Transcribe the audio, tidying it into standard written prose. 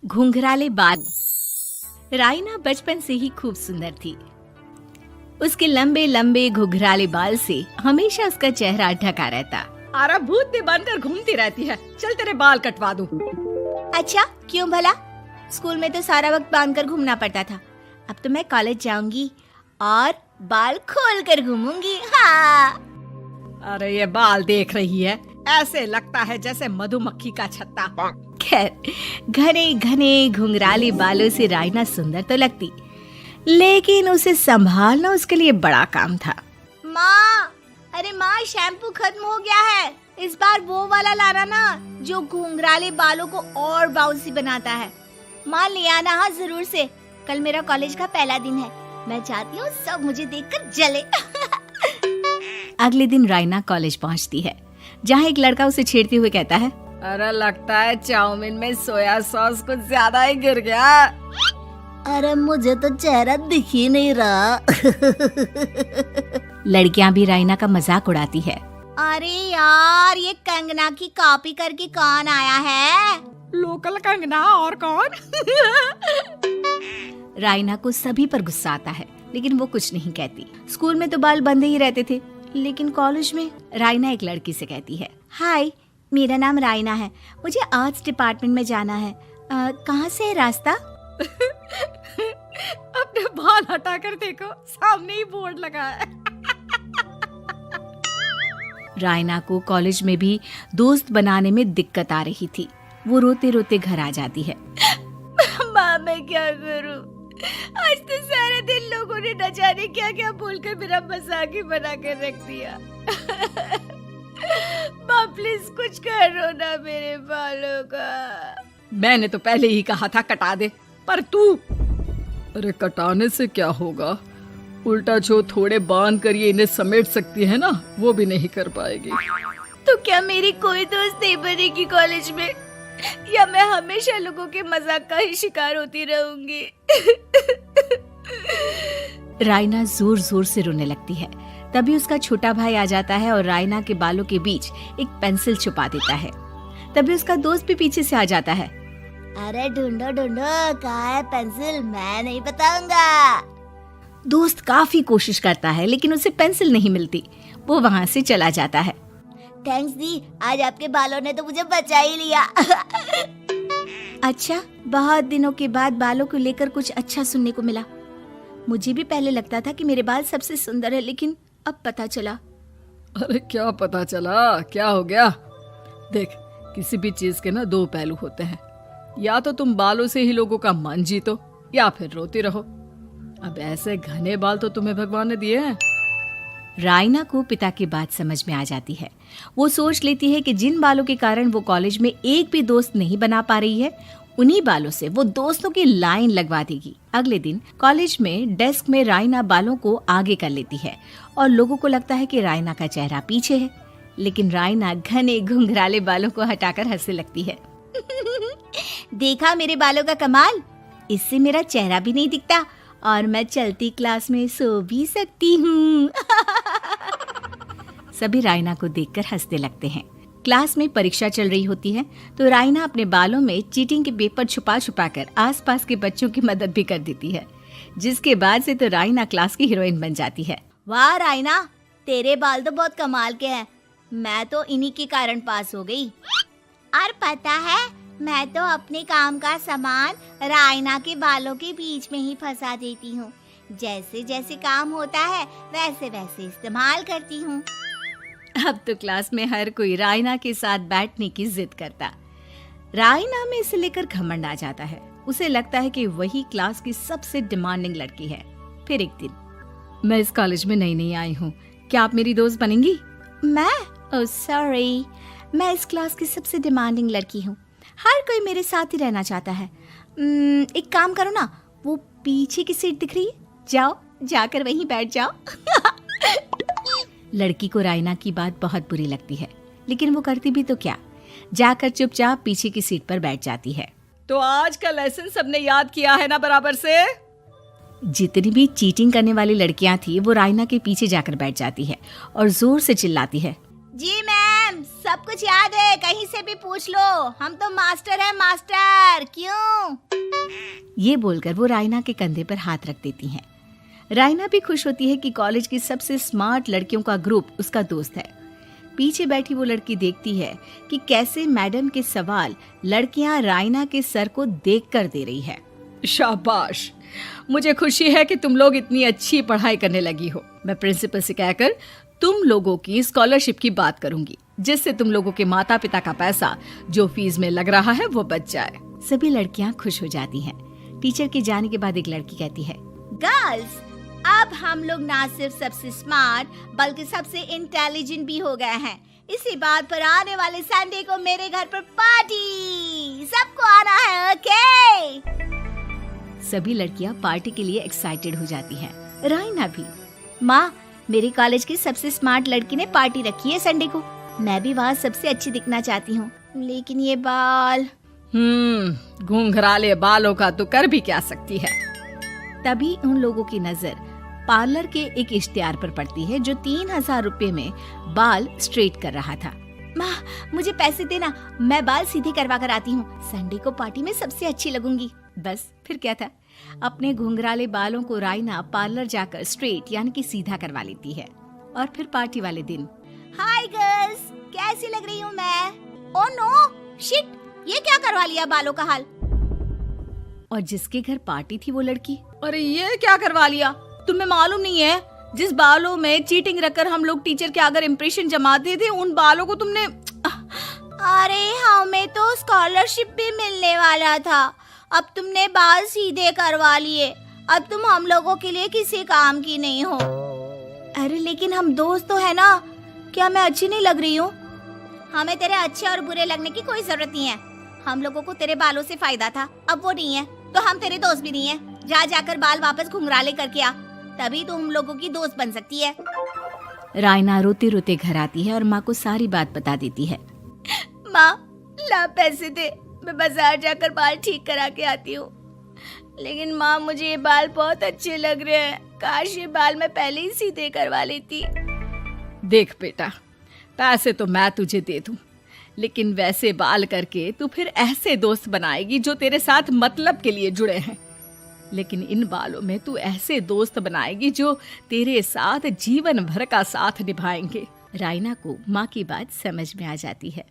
घुंघराले बाल। राइना बचपन से ही खूब सुंदर थी। उसके लंबे लंबे घुंघराले बाल से हमेशा उसका चेहरा ढका रहता। अरे भूत बनकर घूमती रहती है, चल तेरे बाल कटवा दूं। अच्छा, क्यों भला? स्कूल में तो सारा वक्त बांधकर घूमना पड़ता था। अब तो मैं कॉलेज जाऊंगी और बाल खोल कर घूमूंगी। हाँ। अरे ये बाल देख रही है, ऐसे लगता है जैसे मधुमक्खी का छत्ता। खैर, घने घने घुंघराले बालों से राइना सुंदर तो लगती, लेकिन उसे संभालना उसके लिए बड़ा काम था। माँ, अरे माँ, शैम्पू खत्म हो गया है। इस बार वो वाला लाना ना, जो घुंघराले बालों को और बाउंसी बनाता है। माँ ले आना, हाँ जरूर से। कल मेरा कॉलेज का पहला दिन है, मैं चाहती हूँ सब मुझे देखकर जले। अगले दिन राइना कॉलेज पहुँचती है, जहाँ एक लड़का उसे छेड़ते हुए कहता है, अरे लगता है चाउमीन में सोया सॉस कुछ ज्यादा ही गिर गया। अरे मुझे तो चेहरा दिख ही नहीं रहा। लड़कियां भी राइना का मजाक उड़ाती है। अरे यार, ये कंगना की कॉपी करके कौन आया है? लोकल कंगना और कौन? राइना को सभी पर गुस्सा आता है, लेकिन वो कुछ नहीं कहती। स्कूल में तो बाल बंधे ही रहते थे, लेकिन कॉलेज में राइना एक लड़की से कहती है, हाय, मेरा नाम राइना है, मुझे आर्ट्स डिपार्टमेंट में जाना है। कहाँ से है रास्ता? अपने बाल हटा कर देखो, सामने ही बोर्ड लगा है। राइना को कॉलेज में भी दोस्त बनाने में दिक्कत आ रही थी। वो रोते रोते घर आ जाती है। माँ, मैं क्या करूं? आज तो सारे दिन लोगों ने न जाने क्या क्या बोलकर मेरा मजाक ही बना कर रख दिया। माँ प्लीज कुछ करो ना मेरे बालों का। मैंने तो पहले ही कहा था कटा दे, पर तू। अरे कटाने से क्या होगा, उल्टा जो थोड़े बांध कर ये इन्हें समेट सकती है ना, वो भी नहीं कर पाएगी। तो क्या मेरी कोई दोस्त नहीं बनेगी कॉलेज में, या मैं हमेशा लोगों के मजाक का ही शिकार होती रहूंगी? राइना जोर जोर से रोने लगती है। तभी उसका छोटा भाई आ जाता है और राइना के बालों के बीच एक पेंसिल छुपा देता है। तभी उसका दोस्त भी पीछे से आ जाता है। अरे ढूंढो ढूंढो, कहाँ है पेंसिल? मैं नहीं बताऊंगा। दोस्त काफी कोशिश करता है, लेकिन उसे पेंसिल नहीं मिलती। वो वहाँ से चला जाता है। थैंक्स दी, आज आपके बालों ने तो मुझे बचा ही लिया। अच्छा, बहुत दिनों के बाद बालों को लेकर कुछ अच्छा सुनने को मिला। मुझे भी पहले लगता था कि मेरे बाल सबसे सुंदर है, लेकिन अब पता चला। अरे क्या पता चला, क्या हो गया? देख, किसी भी चीज के ना दो पहलू होते हैं। या तो तुम बालों से ही लोगों का मन जीतो, या फिर रोती रहो। अब ऐसे घने बाल तो तुम्हें भगवान ने दिए हैं। राइना को पिता की बात समझ में आ जाती है। वो सोच लेती है कि जिन बालों के कारण वो कॉलेज में एक भी दोस्त नहीं बना पा रही है, उन्हीं बालों से वो दोस्तों की लाइन लगवा देगी। अगले दिन कॉलेज में डेस्क में राइना बालों को आगे कर लेती है और लोगों को लगता है कि राइना का चेहरा पीछे है, लेकिन राइना घने घुंघराले बालों को हटाकर हंसने लगती है। देखा मेरे बालों का कमाल, इससे मेरा चेहरा भी नहीं दिखता और मैं चलती क्लास में सो भी सकती हूँ। सभी राइना को देखकर हंसने लगते हैं। क्लास में परीक्षा चल रही होती है, तो राइना अपने बालों में चीटिंग के पेपर छुपा छुपा कर आसपास के बच्चों की मदद भी कर देती है, जिसके बाद से तो राइना क्लास की हीरोइन बन जाती है। वाह राइना, तेरे बाल तो बहुत कमाल के हैं। मैं तो इन्हीं के कारण पास हो गई। और पता है, मैं तो अपने काम का सामान राइना के बालों के बीच में ही फंसा देती हूँ। जैसे जैसे काम होता है वैसे वैसे इस्तेमाल करती हूँ। अब तो क्लास में हर कोई राइना के साथ बैठने की जिद करता। राइना में इसे लेकर घमंड आ जाता है। उसे लगता है कि वही क्लास की सबसे डिमांडिंग लड़की है। फिर एक दिन, मैं इस कॉलेज में नई नई आई हूँ, क्या आप मेरी दोस्त बनेंगी? मैं? ओह सॉरी, मैं इस क्लास की सबसे डिमांडिंग लड़की हूँ। हर कोई मेरे साथ ही रहना चाहता है। एक काम करो ना, वो पीछे की सीट दिख रही है, जाओ जाकर वहीं बैठ जाओ। लड़की को राइना की बात बहुत बुरी लगती है, लेकिन वो करती भी तो क्या, जाकर चुपचाप पीछे की सीट पर बैठ जाती है। तो आज का लेसन सबने याद किया है ना बराबर से? जितनी भी चीटिंग करने वाली लड़कियां थी, वो राइना के पीछे जाकर बैठ जाती है और जोर से चिल्लाती है, जी मैम, सब कुछ याद है, कहीं से भी पूछ लो, हम तो मास्टर हैं मास्टर। क्यों? ये बोलकर वो रायना के कंधे पर हाथ रख देती हैं। रायना भी खुश होती है कि कॉलेज की सबसे स्मार्ट लड़कियों का ग्रुप उसका दोस्त है। पीछे बैठी वो लड़की देखती है कि कैसे मैडम के सवाल लड़कियां रायना के सर को देखकर दे रही है। शाबाश, मुझे खुशी है कि तुम लोग इतनी अच्छी पढ़ाई करने लगी हो। मैं प्रिंसिपल से कहकर तुम लोगों की स्कॉलरशिप की बात करूंगी, जिससे तुम लोगों के माता पिता का पैसा जो फीस में लग रहा है वो बच जाए। सभी लड़कियां खुश हो जाती हैं। टीचर के जाने के बाद एक लड़की कहती है, गर्ल्स, अब हम लोग ना सिर्फ सबसे स्मार्ट बल्कि सबसे इंटेलिजेंट भी हो गए हैं। इसी बात पर आने वाले संडे को मेरे घर पर पार्टी, सबको आना है, ओके? सभी लड़कियां पार्टी के लिए एक्साइटेड हो जाती हैं। रायना भी। माँ, मेरे कॉलेज की सबसे स्मार्ट लड़की ने पार्टी रखी है संडे को। मैं भी वहाँ सबसे अच्छी दिखना चाहती हूँ, लेकिन ये बाल। घुंघराले बालों का तो कर भी क्या सकती है। तभी उन लोगों की नजर पार्लर के एक इश्तिहार पर पड़ती है जो 3000 रुपए में बाल स्ट्रेट कर रहा था। माँ, मुझे पैसे देना, मैं बाल सीधे करवा कर आती हूँ। संडे को पार्टी में सबसे अच्छी लगूंगी। बस फिर क्या था, अपने घुंघराले बालों को रायना पार्लर जाकर स्ट्रेट यानी कि सीधा करवा लेती है। और फिर पार्टी वाले दिन, हाय गर्ल्स, कैसी लग रही हूँ मैं? ओह नो, शिट, ये क्या करवा लिया बालों का हाल? और जिसके घर पार्टी थी वो लड़की, अरे ये क्या करवा लिया? तुम्हें मालूम नहीं है, जिस बालों में चीटिंग रखकर हम लोग टीचर के अगर इम्प्रेशन जमाते थे, उन बालों को तुमने। अरे हमें तो स्कॉलरशिप भी मिलने वाला था, अब तुमने बाल सीधे करवा लिए। अब तुम हम लोगों के लिए किसी काम की नहीं हो। अरे लेकिन हम दोस्त तो है ना, क्या मैं अच्छी नहीं लग रही हूँ? हमें तेरे अच्छे और बुरे लगने की कोई जरूरत नहीं है। हम लोगों को तेरे बालों से फायदा था, अब वो नहीं है तो हम तेरे दोस्त भी नहीं है। जा जाकर बाल वापस घुंघराले करके आ, तभी तो हम लोगों की दोस्त बन सकती है। रायना रोते रोते घर आती है और माँ को सारी बात बता देती है। माँ, ला पैसे दे, मैं बाजार जाकर बाल ठीक करा के आती हूँ। लेकिन माँ, मुझे ये बाल बहुत अच्छे लग रहे हैं, काश ये बाल मैं पहले ही सीधे करवा लेती। देख बेटा, पैसे तो मैं तुझे दे दूं, लेकिन वैसे बाल करके तू फिर ऐसे दोस्त बनाएगी जो तेरे साथ मतलब के लिए जुड़े हैं। लेकिन इन बालों में तू ऐसे दोस्त बनाएगी जो तेरे साथ जीवन भर का साथ निभाएंगे। रायना को माँ की बात समझ में आ जाती है।